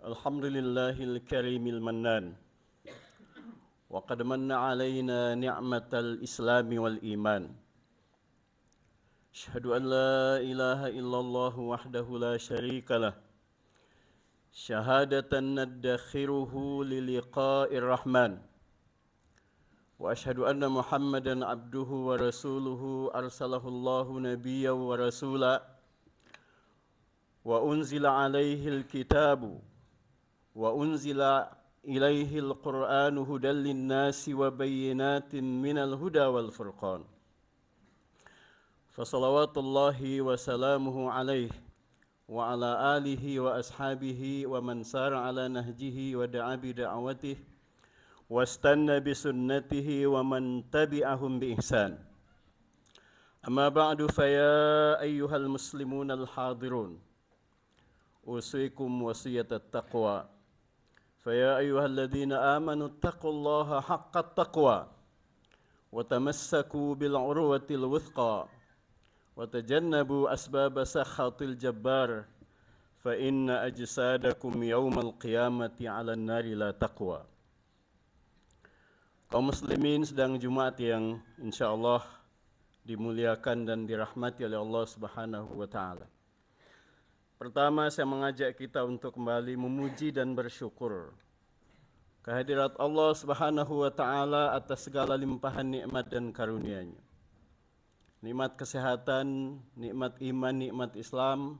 Alhamdulillahil karimil mannan. Wa qad manna alaina ni'matal islami wal iman. Asyhadu an la ilaha illallah wahdahu la syarika lah. Syahadatan nadakhiruhu liliqa'ir rahman. Wa asyhadu anna Muhammadan abduhu wa rasuluhu arsalahu Allahu nabiyyan wa rasula wa unzila alaihil kitabu wa unzila ilaihil qur'anu hudan linnasi wa bayyinatin minal huda wal furqan. Fasalawatullahi wa salamuhu alaihi wa ala alihi wa ashabihi wa man sara ala nahjihi wa da'a bi da'watihi wastanna bi sunnatihi wa man tabi'ahum bi ihsan. Amma ba'du fa ya ayyuhal muslimun al hadirun, usikum wasiyatat taqwa. Fa ya ayyuhalladzina amanu taqullaha haqqat taqwa wa tamassaku bil urwatil wuthqa wa tajannabu asbab sakhatil jabbar fa inna ajsadakum yawmal qiyamati 'alan nari la taqwa. Kaum muslimin sedang Jumat yang insyaallah dimuliakan dan dirahmati oleh Allah Subhanahu wa taala. Pertama, saya mengajak kita untuk kembali memuji dan bersyukur kehadirat Allah Subhanahu wa taala atas segala limpahan nikmat dan karunia-Nya. Nikmat kesehatan, nikmat iman, nikmat Islam,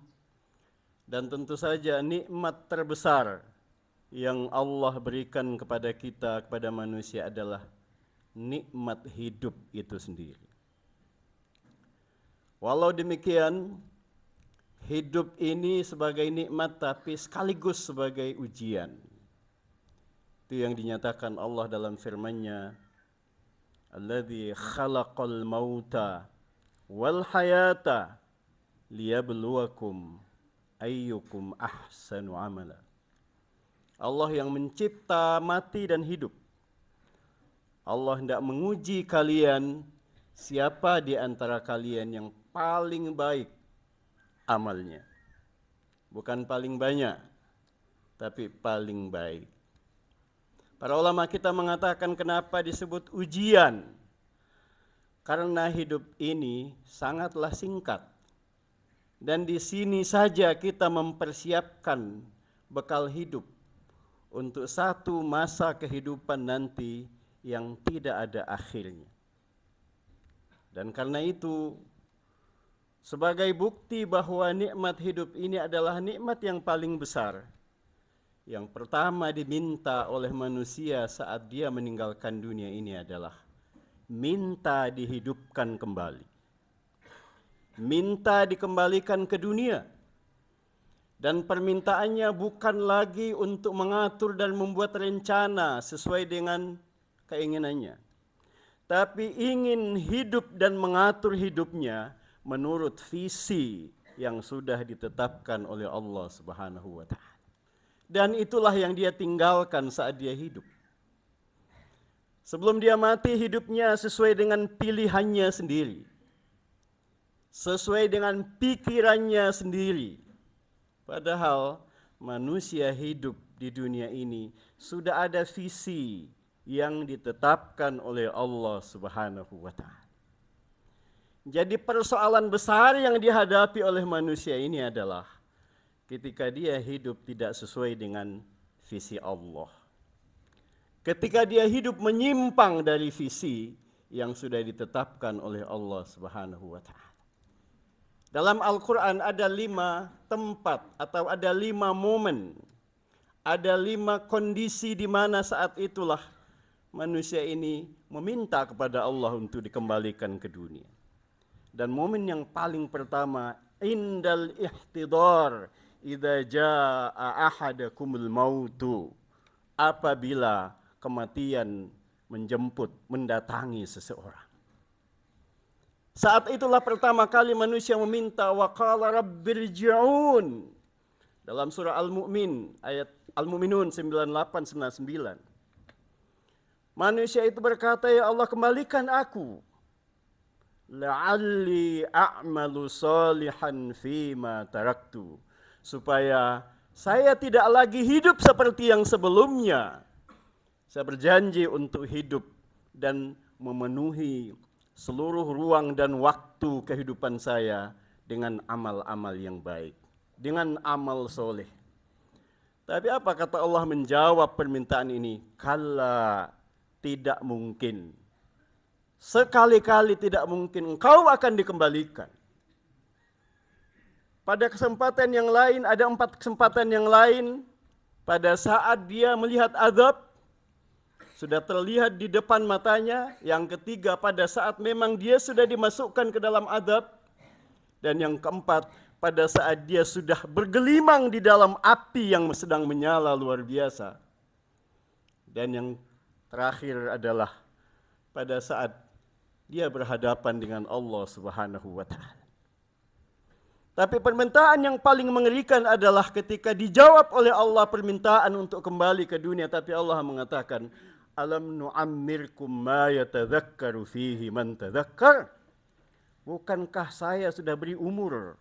dan tentu saja nikmat terbesar yang Allah berikan kepada kita, kepada manusia adalah nikmat hidup itu sendiri. Walau demikian, hidup ini sebagai nikmat tapi sekaligus sebagai ujian. Itu yang dinyatakan Allah dalam firman-Nya, Alladzi khalaqal mauta wal hayata liyabluwakum ayyukum ahsanu amala. Allah yang mencipta mati dan hidup. Allah hendak menguji kalian, siapa di antara kalian yang paling baik amalnya. Bukan paling banyak, tapi paling baik. Para ulama kita mengatakan kenapa disebut ujian. Karena hidup ini sangatlah singkat. Dan di sini saja kita mempersiapkan bekal hidup untuk satu masa kehidupan nanti yang tidak ada akhirnya. Dan karena itu, sebagai bukti bahwa nikmat hidup ini adalah nikmat yang paling besar, yang pertama diminta oleh manusia saat dia meninggalkan dunia ini adalah minta dihidupkan kembali. Minta dikembalikan ke dunia. Dan permintaannya bukan lagi untuk mengatur dan membuat rencana sesuai dengan keinginannya, tapi ingin hidup dan mengatur hidupnya menurut visi yang sudah ditetapkan oleh Allah Subhanahu wa taala. Dan itulah yang dia tinggalkan saat dia hidup. Sebelum dia mati, hidupnya sesuai dengan pilihannya sendiri, sesuai dengan pikirannya sendiri. Padahal manusia hidup di dunia ini sudah ada visi yang ditetapkan oleh Allah Subhanahu wa taala. Jadi persoalan besar yang dihadapi oleh manusia ini adalah ketika dia hidup tidak sesuai dengan visi Allah. Ketika dia hidup menyimpang dari visi yang sudah ditetapkan oleh Allah Subhanahu wa taala. Dalam Al-Quran ada 5 tempat atau ada 5 momen, ada 5 kondisi di mana saat itulah manusia ini meminta kepada Allah untuk dikembalikan ke dunia. Dan momen yang paling pertama, indal ihtidar idza jaa ahadakumul mautu, apabila kematian menjemput, mendatangi seseorang. Saat itulah pertama kali manusia meminta, wa qala rabbirji'un. Dalam surah Al-Mu'min, ayat Al-Mu'minun 98-99. Manusia itu berkata, ya Allah, kembalikan aku. La'alli a'malu salihan fima taraktu. Supaya Saya tidak lagi hidup seperti yang sebelumnya. Saya berjanji untuk hidup dan memenuhi seluruh ruang dan waktu kehidupan saya dengan amal-amal yang baik, dengan amal soleh. Tapi apa kata Allah menjawab permintaan ini? Kalla, tidak mungkin. Sekali-kali tidak mungkin engkau akan dikembalikan. Pada kesempatan yang lain, ada 4 kesempatan yang lain, pada saat dia melihat azab, sudah terlihat di depan matanya. Yang ketiga, pada saat memang dia sudah dimasukkan ke dalam azab. Dan yang keempat, pada saat dia sudah bergelimang di dalam api yang sedang menyala luar biasa. Dan yang terakhir adalah pada saat dia berhadapan dengan Allah Subhanahu wa Ta'ala. Tapi permintaan yang paling mengerikan adalah ketika dijawab oleh Allah permintaan untuk kembali ke dunia, tapi Allah mengatakan, alam nu'ammirkum ma yatadzakkaru fihi man tadzakkar. Bukankah saya sudah beri umur,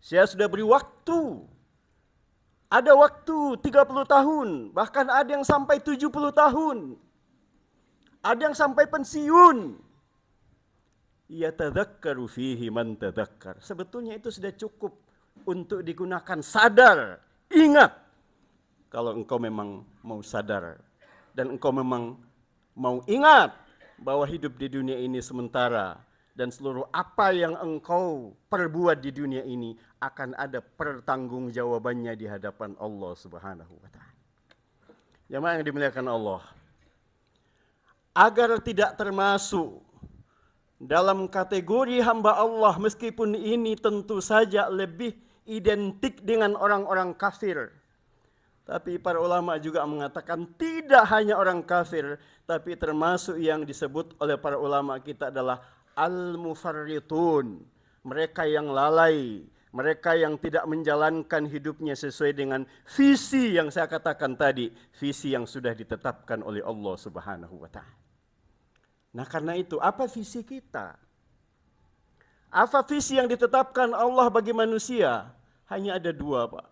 saya sudah beri waktu. Ada waktu 30 tahun, bahkan ada yang sampai 70 tahun. Ada yang sampai pensiun. Yatadzakkaru fihi man tadzakkar. Sebetulnya itu sudah cukup untuk digunakan sadar, ingat. Kalau engkau memang mau sadar dan engkau memang mau ingat bahwa hidup di dunia ini sementara dan seluruh apa yang engkau perbuat di dunia ini akan ada pertanggungjawabannya di hadapan Allah Subhanahu wa Ta'ala. Jemaah yang dimuliakan Allah, agar tidak termasuk dalam kategori hamba Allah, meskipun ini tentu saja lebih identik dengan orang-orang kafir. Tapi para ulama juga mengatakan tidak hanya orang kafir, tapi termasuk yang disebut oleh para ulama kita adalah al-mufarritun. Mereka yang lalai, mereka yang tidak menjalankan hidupnya sesuai dengan visi yang saya katakan tadi, visi yang sudah ditetapkan oleh Allah Subhanahu wa Ta'ala. Nah, karena itu, apa visi kita? Apa visi yang ditetapkan Allah bagi manusia? Hanya ada 2, Pak.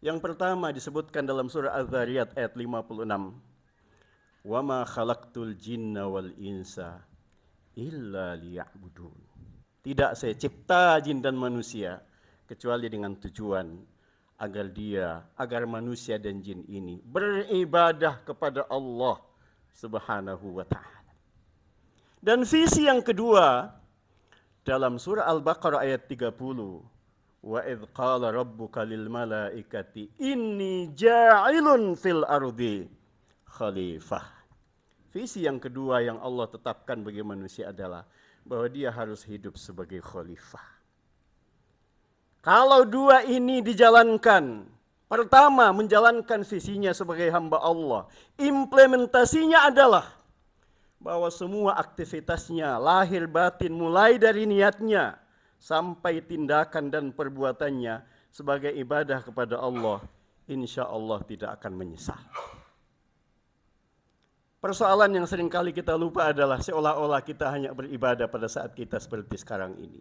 Yang pertama disebutkan dalam surah Az-Zariyat ayat 56. Wa ma khalaqtul jinna wal insa illa liya'budun. Tidak saya cipta jin dan manusia kecuali dengan tujuan agar manusia dan jin ini beribadah kepada Allah Subhanahu wa Ta'ala. Dan visi yang kedua dalam surah Al-Baqarah ayat 30. Wa idh qala rabbuka lil malaikati inni ja'ilun fil ardi khalifah. Visi yang kedua yang Allah tetapkan bagi manusia adalah bahwa dia harus hidup sebagai khalifah. Kalau 2 ini dijalankan, pertama menjalankan visinya sebagai hamba Allah, implementasinya adalah bahwa semua aktivitasnya lahir batin mulai dari niatnya sampai tindakan dan perbuatannya sebagai ibadah kepada Allah, insya Allah tidak akan menyesal. Persoalan yang seringkali kita lupa adalah seolah-olah kita hanya beribadah pada saat kita seperti sekarang ini.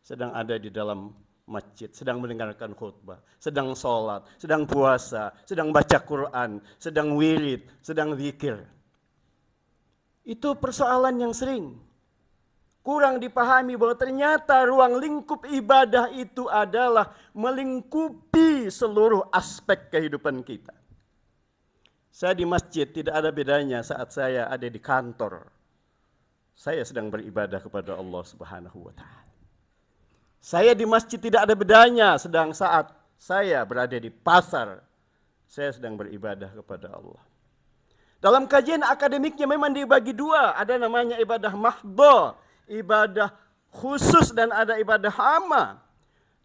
Sedang ada di dalam masjid, sedang mendengarkan khutbah, sedang sholat, sedang puasa, sedang baca Quran, sedang wirid, sedang zikir. Itu persoalan yang sering kurang dipahami, bahwa ternyata ruang lingkup ibadah itu adalah melingkupi seluruh aspek kehidupan kita. Saya di masjid tidak ada bedanya saat saya ada di kantor. Saya sedang beribadah kepada Allah Subhanahu wa Ta'ala. Saya di masjid tidak ada bedanya sedang saat saya berada di pasar. Saya sedang beribadah kepada Allah. Dalam kajian akademiknya memang dibagi 2. Ada namanya ibadah mahdhah, ibadah khusus, dan ada ibadah amma.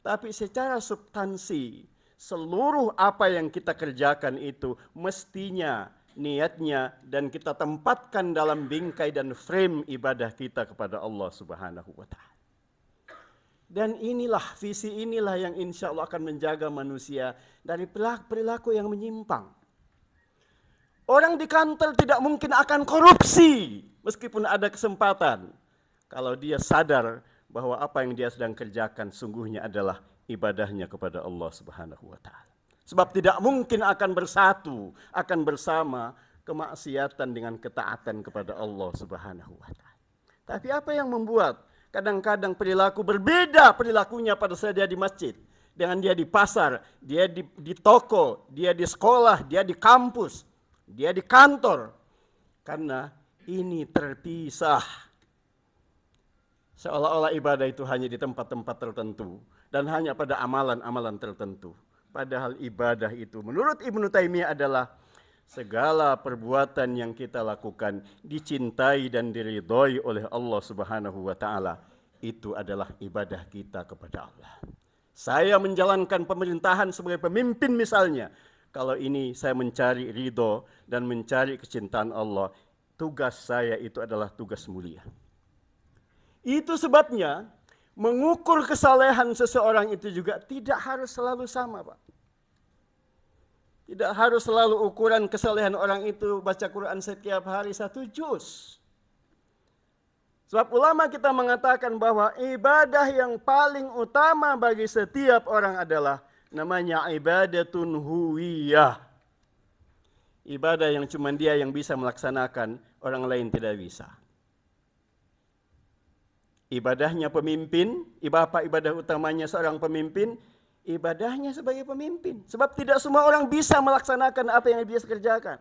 Tapi secara substansi, seluruh apa yang kita kerjakan itu mestinya niatnya dan kita tempatkan dalam bingkai dan frame ibadah kita kepada Allah Subhanahu wa Ta'ala. Dan inilah, visi inilah yang insya Allah akan menjaga manusia dari perilaku yang menyimpang. Orang di kantor tidak mungkin akan korupsi meskipun ada kesempatan, kalau dia sadar bahwa apa yang dia sedang kerjakan sungguhnya adalah ibadahnya kepada Allah Subhanahu wa taala. Sebab tidak mungkin akan bersatu, akan bersama kemaksiatan dengan ketaatan kepada Allah Subhanahu wa taala. Tapi apa yang membuat kadang-kadang perilaku berbeda perilakunya pada saat dia di masjid dengan dia di pasar, dia di toko, dia di sekolah, dia di kampus, dia di kantor. Karena ini terpisah. Seolah-olah ibadah itu hanya di tempat-tempat tertentu dan hanya pada amalan-amalan tertentu. Padahal ibadah itu menurut Ibnu Taimiyah adalah segala perbuatan yang kita lakukan dicintai dan diridhoi oleh Allah Subhanahu wa taala. Itu adalah ibadah kita kepada Allah. Saya menjalankan pemerintahan sebagai pemimpin misalnya. Kalau ini saya mencari ridho dan mencari kecintaan Allah, tugas saya itu adalah tugas mulia. Itu sebabnya mengukur kesalehan seseorang itu juga tidak harus selalu sama, Pak. Tidak harus selalu ukuran kesalehan orang itu baca Quran setiap hari 1 juz. Sebab ulama kita mengatakan bahwa ibadah yang paling utama bagi setiap orang adalah namanya ibadatun huwiyah. Ibadah yang cuma dia yang bisa melaksanakan, orang lain tidak bisa. Ibadahnya pemimpin, ibadah utamanya seorang pemimpin, ibadahnya sebagai pemimpin. Sebab tidak semua orang bisa melaksanakan apa yang dia kerjakan.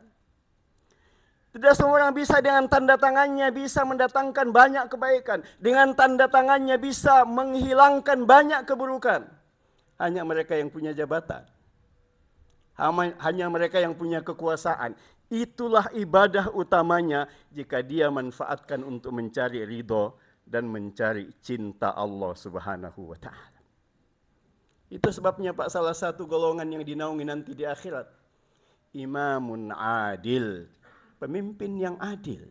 Tidak semua orang bisa dengan tanda tangannya bisa mendatangkan banyak kebaikan. Dengan tanda tangannya bisa menghilangkan banyak keburukan. Hanya mereka yang punya jabatan. Hanya mereka yang punya kekuasaan. Itulah ibadah utamanya jika dia manfaatkan untuk mencari ridho dan mencari cinta Allah Subhanahu wa taala. Itu sebabnya Pak, salah satu golongan yang dinaungi nanti di akhirat, imamun adil, pemimpin yang adil.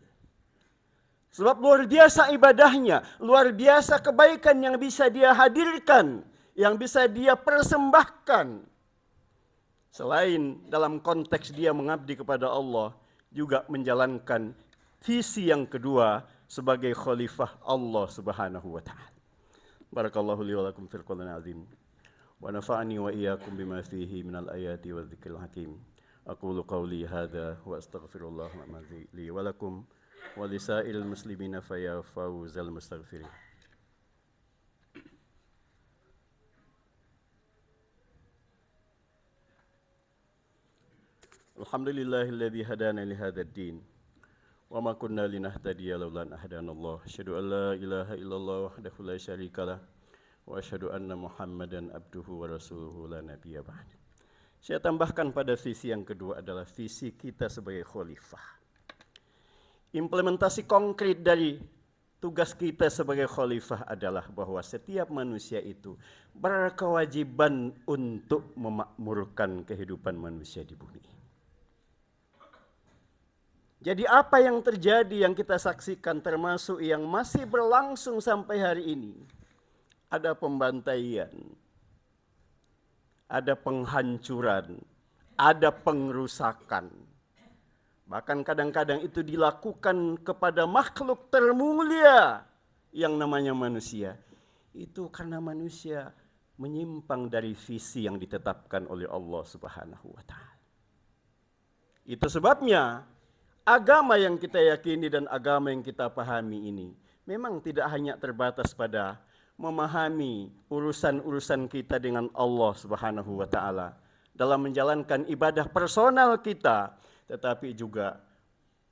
Sebab luar biasa ibadahnya, luar biasa kebaikan yang bisa dia hadirkan, yang bisa dia persembahkan. Selain dalam konteks dia mengabdi kepada Allah, juga menjalankan visi yang kedua sebagai khalifah Allah Subhanahu wa taala. Barakallahu li wa lakum fil Qur'anil azim. Wa nafa'ani wa iyyakum bima fihi minal ayati wa dzikril hakim. Aqulu qawli hadza wa astaghfirullah li wa lakum wa lisairil muslimina fa ya fawzal mustaghfirin. Alhamdulillahilladzi hadana li hadzal din. Wa ma kunna linahtadiya laula an hadana-Allah. Asyhadu an la ilaha illallah wahdahu la syarikalah wa asyhadu anna Muhammadan abduhu wa rasuluhu la nabiyya ba'd. Saya tambahkan pada visi yang kedua adalah visi kita sebagai khalifah. Implementasi konkret dari tugas kita sebagai khalifah adalah bahwa setiap manusia itu berkewajiban untuk memakmurkan kehidupan manusia di bumi. Jadi apa yang terjadi yang kita saksikan termasuk yang masih berlangsung sampai hari ini. Ada pembantaian, ada penghancuran, ada pengrusakan. Bahkan kadang-kadang itu dilakukan kepada makhluk termulia yang namanya manusia. Itu karena manusia menyimpang dari visi yang ditetapkan oleh Allah Subhanahu wa taala. Itu sebabnya agama yang kita yakini dan agama yang kita pahami ini memang tidak hanya terbatas pada memahami urusan-urusan kita dengan Allah Subhanahu wa taala dalam menjalankan ibadah personal kita, tetapi juga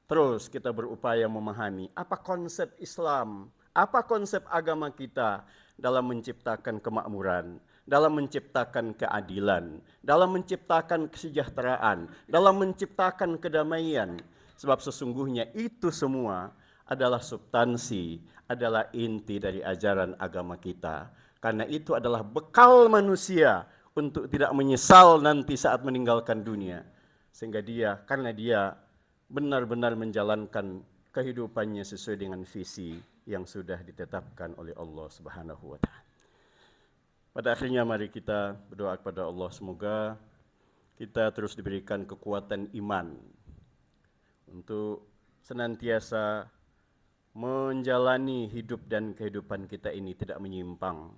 terus kita berupaya memahami apa konsep Islam, apa konsep agama kita dalam menciptakan kemakmuran, dalam menciptakan keadilan, dalam menciptakan kesejahteraan, dalam menciptakan kedamaian. Sebab sesungguhnya itu semua adalah substansi, adalah inti dari ajaran agama kita. Karena itu adalah bekal manusia untuk tidak menyesal nanti saat meninggalkan dunia. Sehingga karena dia benar-benar menjalankan kehidupannya sesuai dengan visi yang sudah ditetapkan oleh Allah Subhanahu wa taala. Pada akhirnya mari kita berdoa kepada Allah, semoga kita terus diberikan kekuatan iman untuk senantiasa menjalani hidup dan kehidupan kita ini tidak menyimpang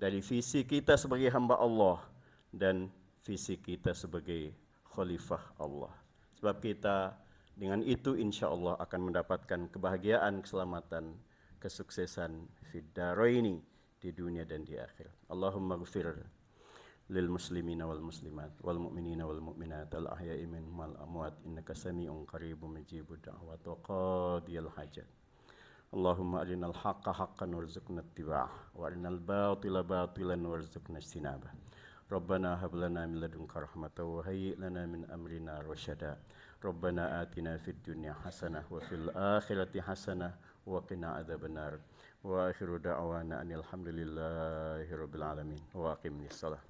dari visi kita sebagai hamba Allah dan visi kita sebagai khalifah Allah. Sebab kita dengan itu insya Allah akan mendapatkan kebahagiaan, keselamatan, kesuksesan fid daraini, di dunia dan di akhirat. Allahumma ghfir lil muslimina wal muslimat wal mu'minina wal mu'minat al ahya'i minhum wal amwat innaka sami'un qaribun mujibud da'wat wa qadiyal hajat. Allahumma arinal haqqa haqqan warzuqna ittiba'ah wa arinal batila batilan warzuqna ijtinabah. Rabbana hab lana min ladunka rahmatan wa hayyi' lana min amrina rasyada. Rabbana atina fid dunya hasanah wa fil akhirati hasanah wa qina adzabannar. Wa akhiru da'wana anil hamdulillahi rabbil alamin. Wa aqimnis shalah.